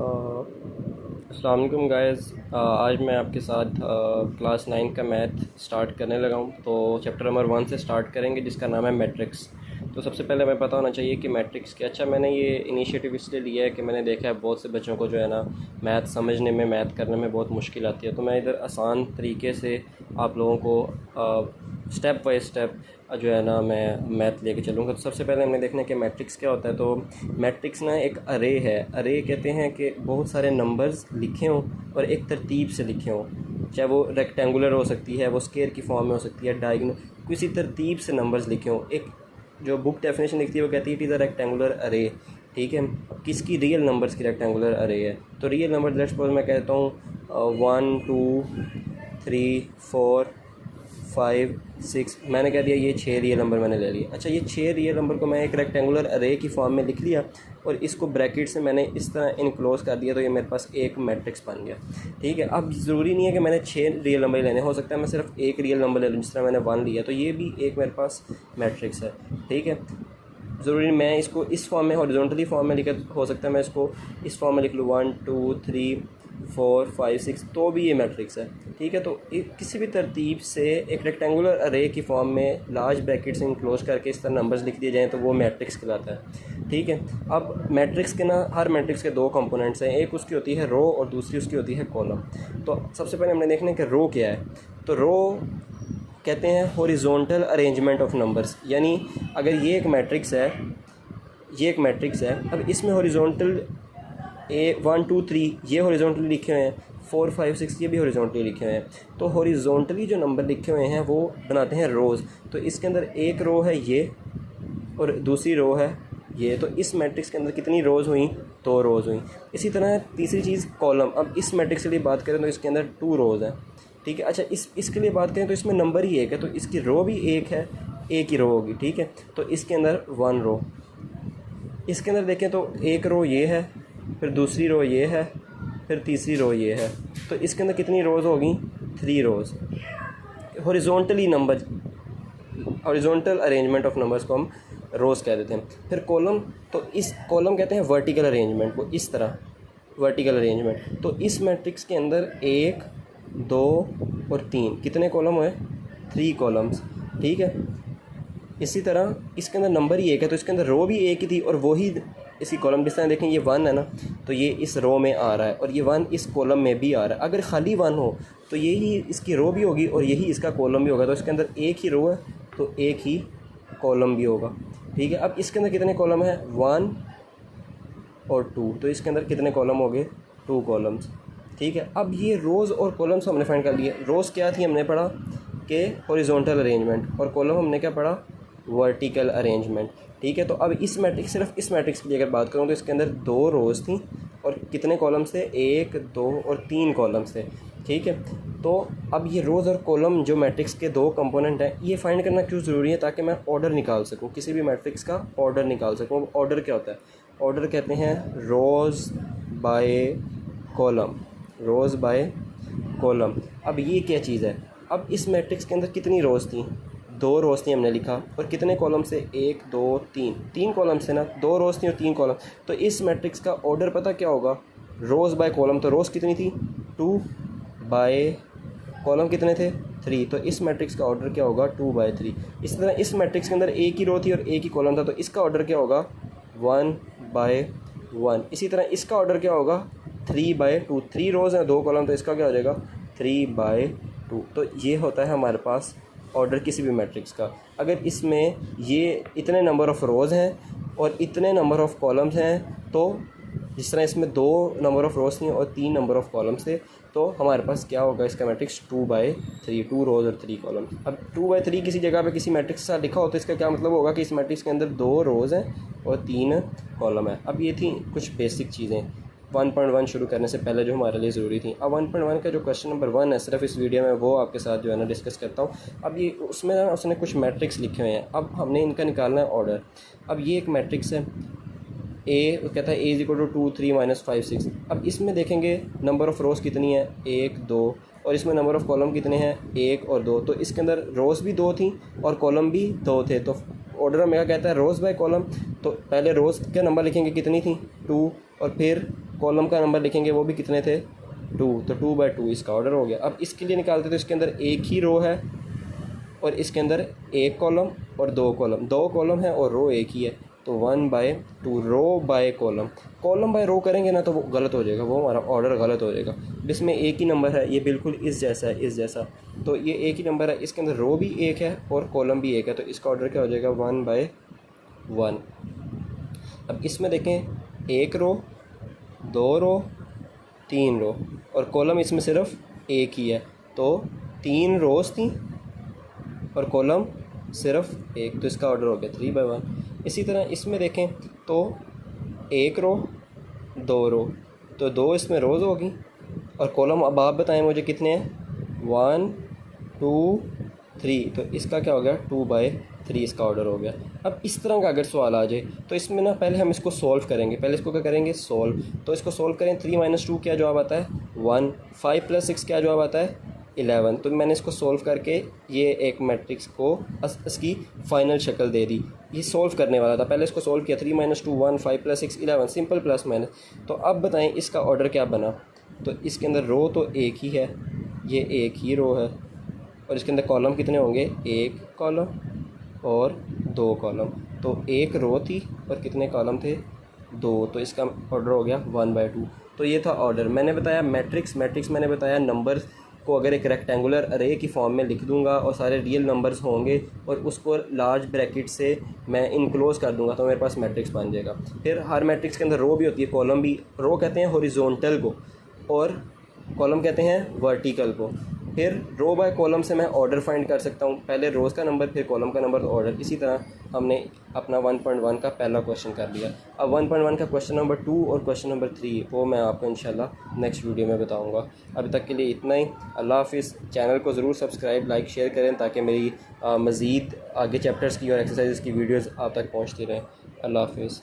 अस्सलाम वालेकुम गाइस। आज मैं आपके साथ क्लास 9 का मैथ स्टार्ट करने लगा हूँ। तो चैप्टर नंबर 1 से स्टार्ट करेंगे, जिसका नाम है मैट्रिक्स। तो सबसे पहले हमें पता होना चाहिए कि मैट्रिक्स क्या। अच्छा, मैंने ये इनिशिएटिव इसलिए लिया है कि मैंने देखा है बहुत से बच्चों को जो है ना मैथ समझने में, मैथ करने में बहुत मुश्किल आती है। तो मैं इधर आसान तरीके से आप लोगों को स्टेप बाय स्टेप जो है ना मैं मैथ लेके चलूँगा। तो सबसे पहले हमें देखना है कि मैट्रिक्स क्या होता है। तो मैट्रिक्स ना एक अरे है। अरे कहते हैं कि बहुत सारे नंबर्स लिखे हों और एक तरतीब से लिखे हों, चाहे वो रेक्टेंगुलर हो सकती है, वो स्क्वायर की फॉर्म में हो सकती है, डायगोनल, किसी तरतीब से नंबर्स लिखे हों। एक जो बुक डेफिनेशन लिखती है वो कहती है इट इज़ अ रेक्टेंगुलर अरे। ठीक है, किसकी? रियल नंबर्स की रेक्टेंगुलर अरे है। तो रियल नंबर लेट्स सपोज मैं कहता हूँ 1 2 3 4 5 6, मैंने कह दिया ये 6 रियल नंबर मैंने ले लिए। अच्छा, ये 6 रियल नंबर को मैं एक रेक्टेंगुलर अरे की फॉर्म में लिख लिया और इसको ब्रैकेट से मैंने इस तरह इनक्लोज कर दिया, तो ये मेरे पास एक मैट्रिक्स बन गया। ठीक है, अब ज़रूरी नहीं है कि मैंने 6 रियल नंबर लेने, हो सकता है मैं सिर्फ एक रियल नंबर ले लूँ, जिस तरह मैंने 1 लिया, तो ये भी एक मेरे पास मैट्रिक्स है। ठीक है, ज़रूरी मैं इसको इस फॉर्म में, हॉरिजॉन्टली फॉर्म में लिखा, हो सकता है मैं इसको इस फॉर्म में लिख लूँ 1 2 3 4 5 6, तो भी ये मैट्रिक्स है। ठीक है, तो किसी भी तरतीब से एक रेक्टेंगुलर अरे की फॉर्म में लार्ज ब्रैकेट से इनक्लोज करके इस तरह नंबर्स लिख दिए जाएँ तो वो मैट्रिक्स कहलाता है। ठीक है, अब मैट्रिक्स के ना, हर मैट्रिक्स के दो कंपोनेंट्स हैं, एक उसकी होती है रो और दूसरी उसकी होती है कॉलम। तो सबसे पहले हमने देखना है कि रो क्या है। तो रो कहते हैं हॉरिजॉन्टल अरेंजमेंट ऑफ नंबर्स, यानी अगर ये एक मैट्रिक्स है, ये एक मैट्रिक्स है, अब इसमें हॉरिजॉन्टल 1 2 3 ये हॉरिजॉन्टली लिखे हुए हैं, 4 5 6 ये भी हॉरिजॉन्टली लिखे हुए हैं। तो हॉरिजॉन्टली जो नंबर लिखे हुए हैं वो बनाते हैं रोज़। तो इसके अंदर एक रो है ये और दूसरी रो है ये, तो इस मैट्रिक्स के अंदर कितनी रोज़ हुई? 2 रोज़ हुई। इसी तरह तीसरी चीज़ कॉलम। अब इस मैट्रिक्स के लिए बात करें तो इसके अंदर 2 रोज़ हैं। ठीक है, अच्छा इसके लिए बात करें तो इसमें नंबर ही एक है, तो इसकी रो भी एक है, एक ही रो होगी। ठीक है, तो इसके अंदर 1 रो। इसके अंदर देखें तो एक रो ये है, फिर दूसरी रो ये है, फिर तीसरी रो ये है, तो इसके अंदर कितनी रोज़ होगी? 3 rows. Horizontally number, horizontal arrangement of numbers को हम रोज़ कह देते हैं। फिर कॉलम, तो इस कॉलम कहते हैं वर्टिकल अरेंजमेंट को, इस तरह वर्टिकल अरेंजमेंट। तो इस मैट्रिक्स के अंदर 1 2 और 3 कितने कॉलम हुए? 3 कॉलम्स। ठीक है, इसी तरह इसके अंदर नंबर ही एक है, तो इसके अंदर रो भी एक ही थी और वही इसकी कॉलम। जिस तरह देखें ये 1 है ना, तो ये इस रो में आ रहा है और ये 1 इस कॉलम में भी आ रहा है। अगर खाली 1 हो तो यही इसकी रो भी होगी और यही इसका कॉलम भी होगा, तो इसके अंदर एक ही रो है तो एक ही कॉलम भी होगा। ठीक है, अब इसके अंदर कितने कॉलम है? 1 और 2, तो इसके अंदर कितने कॉलम हो गए? 2 कॉलम्स। ठीक है, अब ये रोज़ और कॉलम्स हमने फाइंड कर लिए। रोज़ क्या थी हमने पढ़ा कि हॉरिजॉन्टल अरेंजमेंट, और कॉलम हमने क्या पढ़ा? Vertical arrangement. ठीक है, तो अब इस मैट्रिक्स, सिर्फ इस मैट्रिक्स की अगर बात करूँ तो इसके अंदर 2 रोज़ थी और कितने कॉलम्स थे? 1 2 और 3 कॉलम्स थे। ठीक है, तो अब ये रोज़ और कॉलम जो मैट्रिक्स के 2 कंपोनेंट हैं, ये फाइंड करना क्यों ज़रूरी है? ताकि मैं ऑर्डर निकाल सकूँ, किसी भी मैट्रिक्स का ऑर्डर निकाल सकूँ। ऑर्डर क्या होता है? ऑर्डर कहते हैं rows by column, rows by column. अब ये क्या चीज़ है? अब इस मैट्रिक्स के अंदर कितनी रोज़ थी? 2 रोज़ थी, हमने लिखा। और कितने कॉलम से? 1 2 3 कॉलम से ना, 2 रोज़ थी और 3 कॉलम। तो इस मैट्रिक्स का ऑर्डर पता क्या होगा? रोज़ बाय कॉलम। तो रोज़ कितनी थी? 2 बाय कॉलम कितने थे? 3। तो इस मैट्रिक्स का ऑर्डर क्या होगा? 2 बाय 3। इस तरह इस मैट्रिक्स के अंदर एक ही रो थी और एक ही कॉलम था, तो इसका ऑर्डर क्या होगा? 1 बाय 1। इसी तरह इसका ऑर्डर क्या होगा? 3 बाय 2। 3 रोज़ हैं, 2 कॉलम, तो इसका क्या हो जाएगा? 3 बाय 2। तो ये होता है हमारे पास ऑर्डर किसी भी मैट्रिक्स का। अगर इसमें ये इतने नंबर ऑफ़ रोज़ हैं और इतने नंबर ऑफ़ कॉलम्स हैं, तो जिस तरह इसमें 2 नंबर ऑफ़ रोज़ थी और 3 नंबर ऑफ़ कॉलम्स थे, तो हमारे पास क्या होगा इसका मैट्रिक्स? 2 बाय 3, 2 रोज़ और 3 कॉलम्स। अब 2 बाय 3 किसी जगह पे किसी मैट्रिक्स के साथ लिखा हो तो इसका क्या मतलब होगा कि इस मैट्रिक्स के अंदर 2 रोज़ हैं और 3 कॉलम है। अब ये थी कुछ बेसिक चीज़ें 1.1 शुरू करने से पहले जो हमारे लिए ज़रूरी थी। अब 1.1 का जो क्वेश्चन नंबर 1 है, सिर्फ इस वीडियो में वो आपके साथ जो है ना डिस्कस करता हूँ। अब ये उसमें ना उसने कुछ मैट्रिक्स लिखे हुए हैं, अब हमने इनका निकालना है ऑर्डर। अब ये एक मैट्रिक्स है, ए कहता है ए इज इक्वल टू 2 3 - 5 6। अब इसमें देखेंगे नंबर ऑफ़ रोज़ कितनी है? 1 2, और इसमें नंबर ऑफ़ कॉलम कितने हैं? 1 और 2। तो इसके अंदर रोज़ भी 2 थी और कॉलम भी 2 थे। तो ऑर्डर हमें कहता है रोज़ बाय कॉलम। तो पहले रोज़ का नंबर लिखेंगे, कितनी थी? 2, और फिर कॉलम का नंबर लिखेंगे वो भी कितने थे 2, तो 2/2 इसका ऑर्डर हो गया। अब इसके लिए निकालते तो इसके अंदर एक ही रो है और इसके अंदर एक कॉलम और दो कॉलम है और रो एक ही है, तो 1/2 रो बाय कॉलम बाय रो करेंगे ना तो वो गलत हो जाएगा, वो हमारा ऑर्डर गलत हो जाएगा। इसमें एक ही नंबर है, ये बिल्कुल इस जैसा है, इस जैसा, तो ये एक ही नंबर है, इसके अंदर रो भी एक है और कॉलम भी एक है, तो इसका ऑर्डर क्या हो जाएगा 1/1। अब इसमें देखें एक रो, 2 रो, 3 रो और कॉलम इसमें सिर्फ एक ही है, तो 3 रोज़ थी और कॉलम सिर्फ एक, तो इसका ऑर्डर हो गया 3/1। इसी तरह इसमें देखें तो एक रो, 2 रो, तो 2 इसमें रोज़ होगी और कॉलम अब आप बताएं मुझे कितने हैं 1 2 3, तो इसका क्या हो गया 2/3 इसका ऑर्डर हो गया। अब इस तरह का अगर सवाल आ जाए तो इसमें ना पहले हम इसको सॉल्व करेंगे, पहले इसको क्या करेंगे सोल्व, तो इसको सॉल्व करें 3 - 2 क्या जवाब आता है 1, 5 + 6 क्या जवाब आता है 11। तो मैंने इसको सॉल्व करके ये एक मैट्रिक्स को इसकी फ़ाइनल शक्ल दे दी। ये सॉल्व करने वाला था, पहले इसको सॉल्व किया 3 - 2 1, 5 + 6 11, सिंपल प्लस माइनस। तो अब बताएं इसका ऑर्डर क्या बना, तो इसके अंदर रो तो एक ही है, ये एक ही रो है और इसके अंदर कॉलम कितने होंगे 1 कॉलम और 2 कॉलम, तो एक रो थी और कितने कॉलम थे 2, तो इसका ऑर्डर हो गया 1/2। तो ये था ऑर्डर। मैंने बताया मैट्रिक्स मैंने बताया नंबर को अगर एक रेक्टेंगुलर अरे की फॉर्म में लिख दूंगा और सारे रियल नंबर्स होंगे और उसको लार्ज ब्रैकेट से मैं इनक्लोज कर दूंगा तो मेरे पास मैट्रिक्स बन जाएगा। फिर हर मैट्रिक्स के अंदर रो भी होती है, कॉलम भी। रो कहते हैं हॉरिजॉन्टल को और कॉलम कहते हैं वर्टिकल को। फिर रो बाय कॉलम से मैं ऑर्डर फाइंड कर सकता हूँ, पहले रोज़ का नंबर फिर कॉलम का नंबर तो ऑर्डर। इसी तरह हमने अपना 1.1 का पहला क्वेश्चन कर लिया। अब 1.1 का क्वेश्चन नंबर 2 और क्वेश्चन नंबर 3 वो मैं आपको इंशाल्लाह नेक्स्ट वीडियो में बताऊँगा। अभी तक के लिए इतना ही। अल्लाह हाफिज़। चैनल को ज़रूर सब्सक्राइब लाइक शेयर करें ताकि मेरी मज़ीद आगे चैप्टर्स की और एक्सरसाइज की वीडियोज़ आप तक पहुँचती रहें। अल्लाह हाफिज़।